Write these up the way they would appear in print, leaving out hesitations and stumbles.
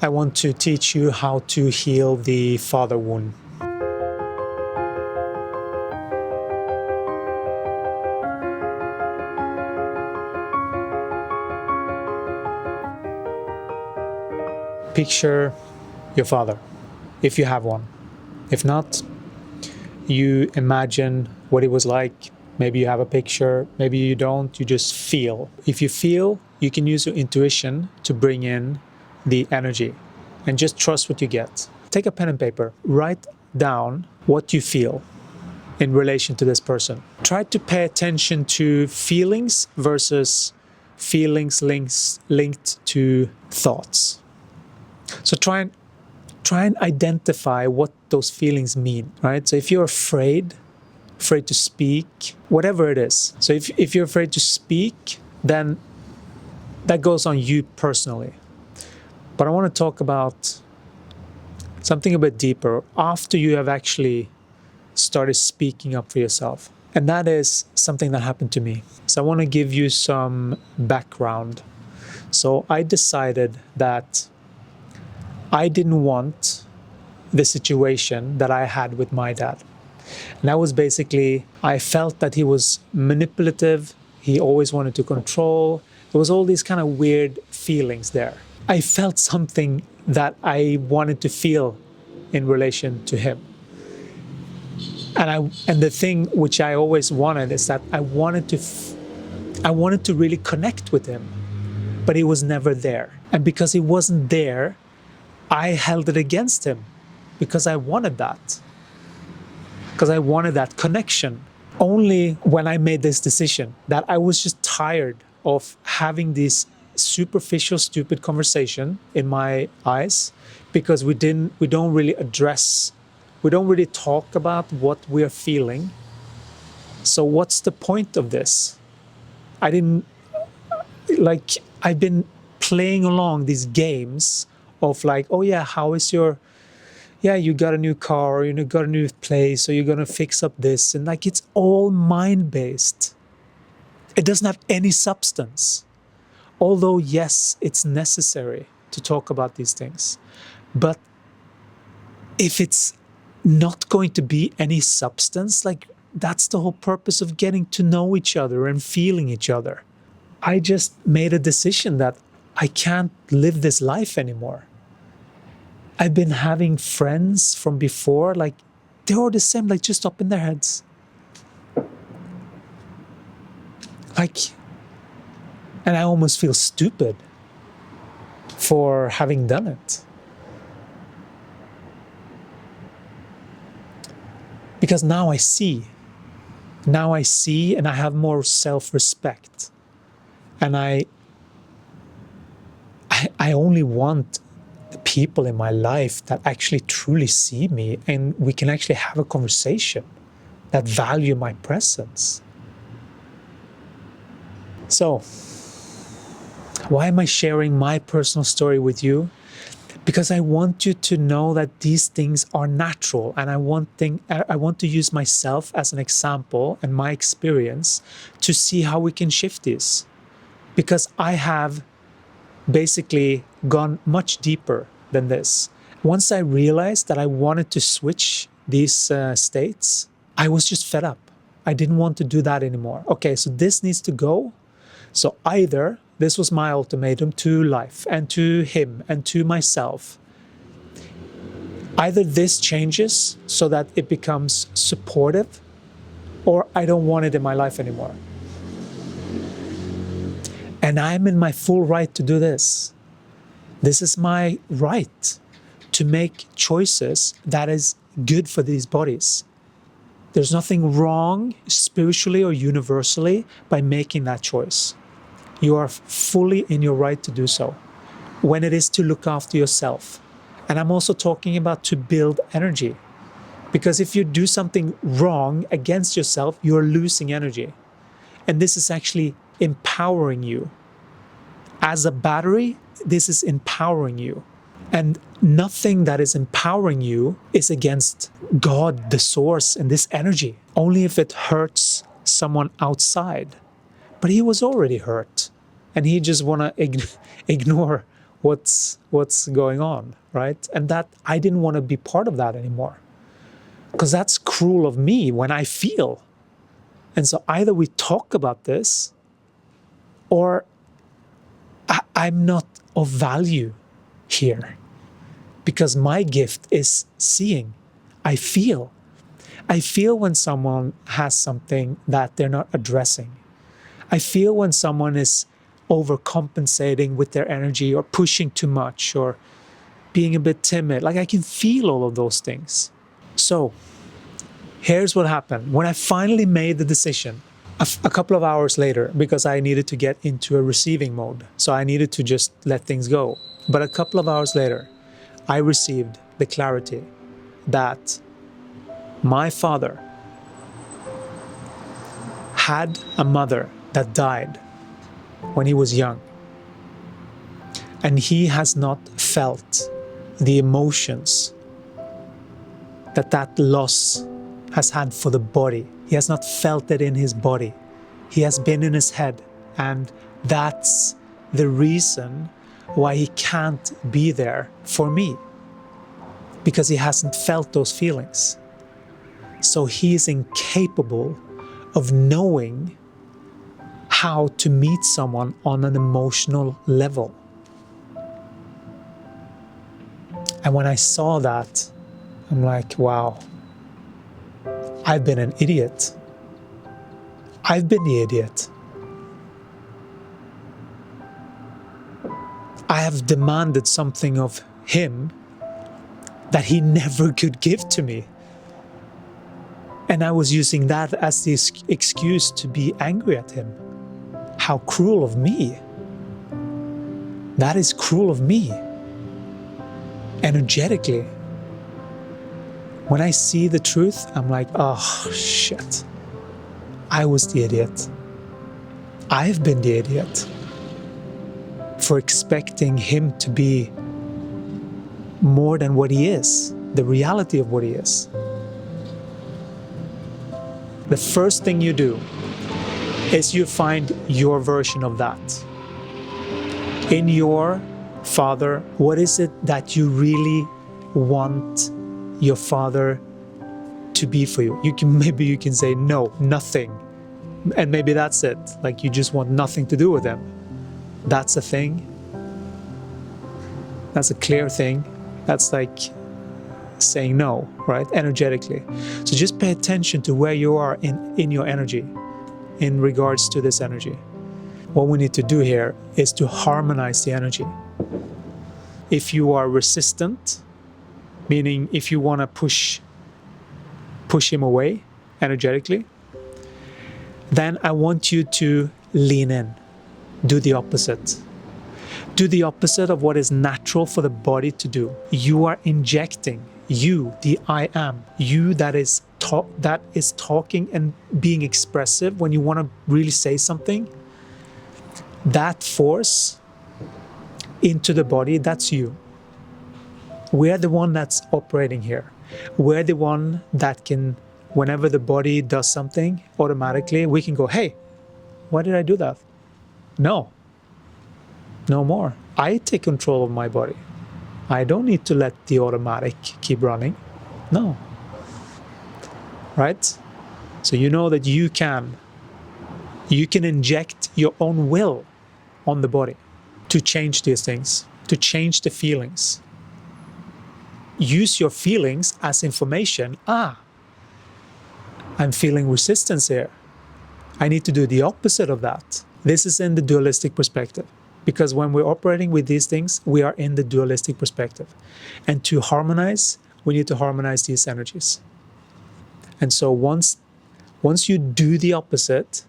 I want to teach you how to heal the father wound. Picture your father, if you have one. If not, you imagine what it was like. Maybe you have a picture, maybe you don't, you just feel. If you feel, you can use your intuition to bring in the energy and just trust what you get. Take a pen and paper, write down what you feel in relation to this person. Try to pay attention to feelings versus feelings linked to thoughts. So try and identify what those feelings mean, right? So if you're afraid to speak, whatever it is. So if you're afraid to speak, then that goes on you personally. But I want to talk about something a bit deeper after you have actually started speaking up for yourself. And that is something that happened to me. So I want to give you some background. So I decided that I didn't want the situation that I had with my dad. And that was basically, I felt that he was manipulative. He always wanted to control. There was all these kind of weird feelings there. I felt something that I wanted to feel in relation to him. And the thing which I always wanted is that I wanted to really connect with him, but he was never there. And because he wasn't there, I held it against him because I wanted that. Because I wanted that connection. Only when I made this decision that I was just tired of having this superficial, stupid conversation in my eyes, because we don't really talk about what we're feeling. So what's the point of this? I've been playing along these games of like, oh yeah, you got a new car, or you got a new place, or you're gonna fix up this, and like it's all mind-based. It doesn't have any substance. Although yes, it's necessary to talk about these things. But if it's not going to be any substance, like that's the whole purpose of getting to know each other and feeling each other. I just made a decision that I can't live this life anymore. I've been having friends from before, like they're all the same, like just up in their heads. And I almost feel stupid for having done it. Because now I see and I have more self-respect. And I only want the people in my life that actually truly see me and we can actually have a conversation, that value my presence. So, why am I sharing my personal story with you? Because I want you to know that these things are natural, and I want to use myself as an example and my experience to see how we can shift this. Because I have basically gone much deeper than this. Once I realized that I wanted to switch these states, I was just fed up. I didn't want to do that anymore. Okay, so this needs to go. So either this was my ultimatum to life and to him and to myself. Either this changes so that it becomes supportive, or I don't want it in my life anymore. And I'm in my full right to do this. This is my right to make choices that is good for these bodies. There's nothing wrong spiritually or universally by making that choice. You are fully in your right to do so when it is to look after yourself. And I'm also talking about to build energy. Because if you do something wrong against yourself, you're losing energy. And this is actually empowering you. As a battery, this is empowering you. And nothing that is empowering you is against God, the source, and this energy. Only if it hurts someone outside. But he was already hurt. And he just want to ignore what's going on, right? And that I didn't want to be part of that anymore, because that's cruel of me when I feel. And so either we talk about this, or I'm not of value here, because my gift is seeing. I feel when someone has something that they're not addressing. I feel when someone is overcompensating with their energy, or pushing too much, or being a bit timid. Like, I can feel all of those things. So here's what happened. When I finally made the decision, a couple of hours later, because I needed to get into a receiving mode, so I needed to just let things go. But a couple of hours later, I received the clarity that my father had a mother that died when he was young. And he has not felt the emotions that loss has had for the body. He has not felt it in his body. He has been in his head. And that's the reason why he can't be there for me, because he hasn't felt those feelings. So he is incapable of knowing how to meet someone on an emotional level. And when I saw that, I'm like, wow, I've been an idiot. I've been the idiot. I have demanded something of him that he never could give to me. And I was using that as the excuse to be angry at him. How cruel of me. That is cruel of me. Energetically. When I see the truth, I'm like, oh shit. I was the idiot. I've been the idiot for expecting him to be more than what he is, the reality of what he is. The first thing you do is you find your version of that. In your father, what is it that you really want your father to be for you? Maybe you can say no, nothing. And maybe that's it. Like, you just want nothing to do with him. That's a thing. That's a clear thing. That's like saying no, right? Energetically. So just pay attention to where you are in your energy in regards to this energy. What we need to do here is to harmonize the energy. If you are resistant, meaning if you want to push him away energetically, then I want you to lean in. Do the opposite. Do the opposite of what is natural for the body to do. You are injecting, you, the I am, you that is talking and being expressive when you want to really say something. That force into the body, that's you. We're the one that's operating here. We're the one that can, whenever the body does something, automatically we can go, hey, why did I do that? No more. I take control of my body. I don't need to let the automatic keep running. No. Right? So you know that you can inject your own will on the body to change these things, to change the feelings. Use your feelings as information. I'm feeling resistance here. I need to do the opposite of that. This is in the dualistic perspective. Because when we're operating with these things, we are in the dualistic perspective. And to harmonize, we need to harmonize these energies. And so once you do the opposite,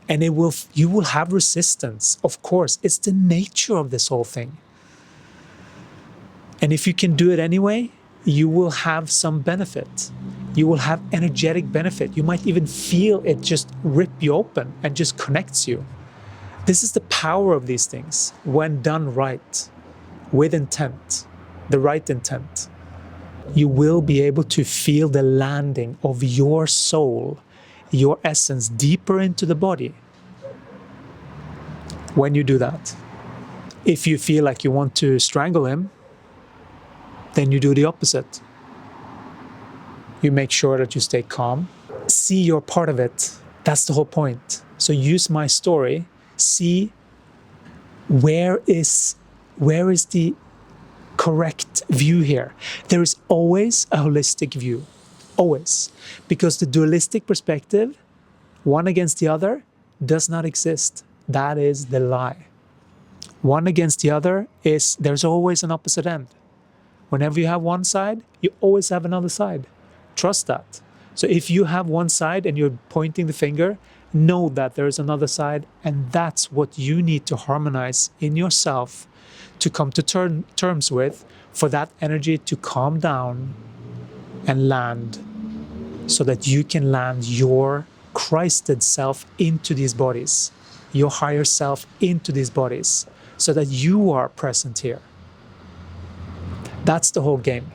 and you will have resistance, of course. It's the nature of this whole thing. And if you can do it anyway, you will have some benefit. You will have energetic benefit. You might even feel it just rip you open and just connects you. This is the power of these things when done right, with intent, the right intent. You will be able to feel the landing of your soul, your essence deeper into the body when you do that. If you feel like you want to strangle him, then you do the opposite. You make sure that you stay calm. See your part of it. That's the whole point. So use my story. See where is the correct view here. There is always a holistic view. Always. Because the dualistic perspective, one against the other, does not exist. That is the lie. One against the other is, there's always an opposite end. Whenever you have one side, you always have another side. Trust that. So if you have one side and you're pointing the finger, know that there is another side, and that's what you need to harmonize in yourself to come to terms with, for that energy to calm down and land, so that you can land your Christed self into these bodies, your higher self into these bodies, so that you are present here. That's the whole game.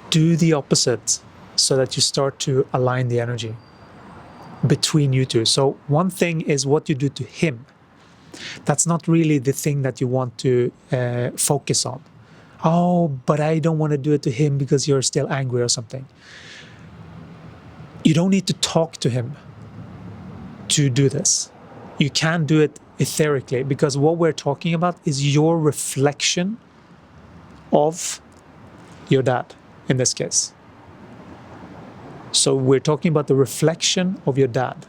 Do the opposite so that you start to align the energy between you two. So one thing is what you do to him. That's not really the thing that you want to focus on. Oh, but I don't want to do it to him because you're still angry or something. You don't need to talk to him to do this. You can do it etherically, because what we're talking about is your reflection of your dad in this case. So we're talking about the reflection of your dad.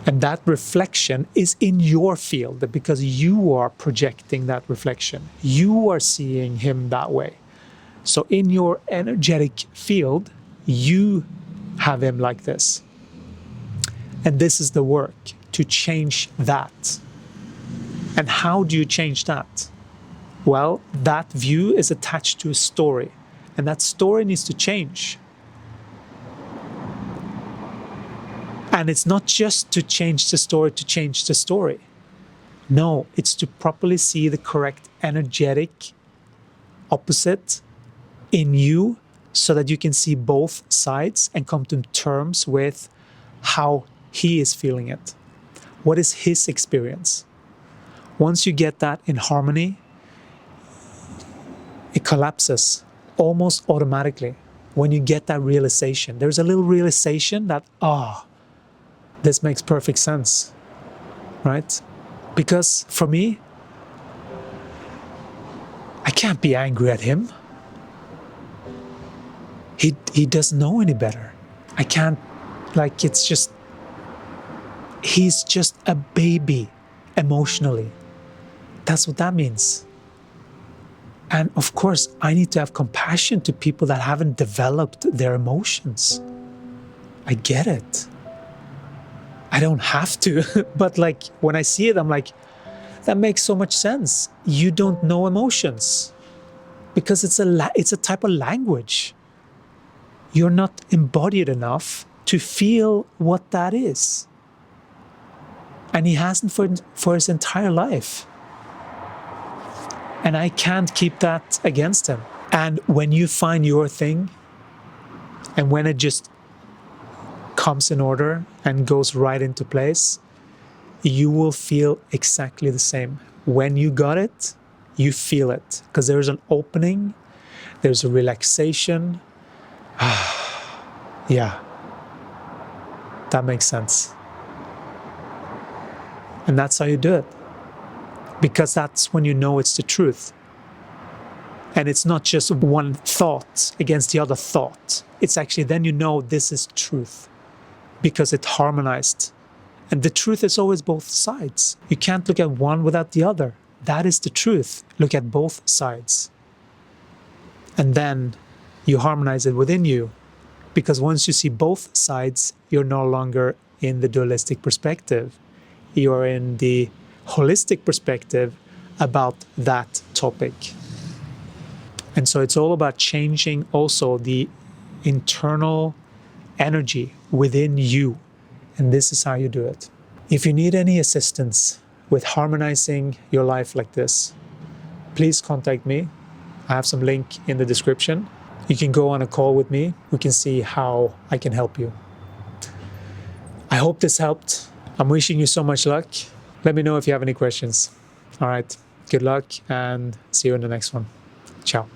And that reflection is in your field because you are projecting that reflection. You are seeing him that way. So in your energetic field, you have him like this. And this is the work to change that. And how do you change that? Well, that view is attached to a story, and that story needs to change. And it's not just to change the story to change the story. No, it's to properly see the correct energetic opposite in you, so that you can see both sides and come to terms with how he is feeling it. What is his experience? Once you get that in harmony, it collapses almost automatically when you get that realization. There's a little realization that, this makes perfect sense, right? Because for me, I can't be angry at him. He doesn't know any better. I can't, he's just a baby emotionally. That's what that means. And of course, I need to have compassion to people that haven't developed their emotions. I get it. I don't have to, but when I see it, I'm like, that makes so much sense. You don't know emotions because it's a type of language. You're not embodied enough to feel what that is. And he hasn't for his entire life. And I can't keep that against him. And when you find your thing, and when it just comes in order and goes right into place, you will feel exactly the same. When you got it, you feel it. Because there's an opening, there's a relaxation. Yeah, that makes sense. And that's how you do it. Because that's when you know it's the truth. And it's not just one thought against the other thought. It's actually then you know this is truth. Because it harmonized. And the truth is always both sides. You can't look at one without the other. That is the truth. Look at both sides. And then you harmonize it within you. Because once you see both sides, you're no longer in the dualistic perspective. You're in the holistic perspective about that topic. And so it's all about changing also the internal energy within you. And this is how you do it. If you need any assistance with harmonizing your life like this, please contact me. I have some link in the description. You can go on a call with me. We can see how I can help you. I hope this helped. I'm wishing you so much luck. Let me know if you have any questions. All right. Good luck and see you in the next one. Ciao.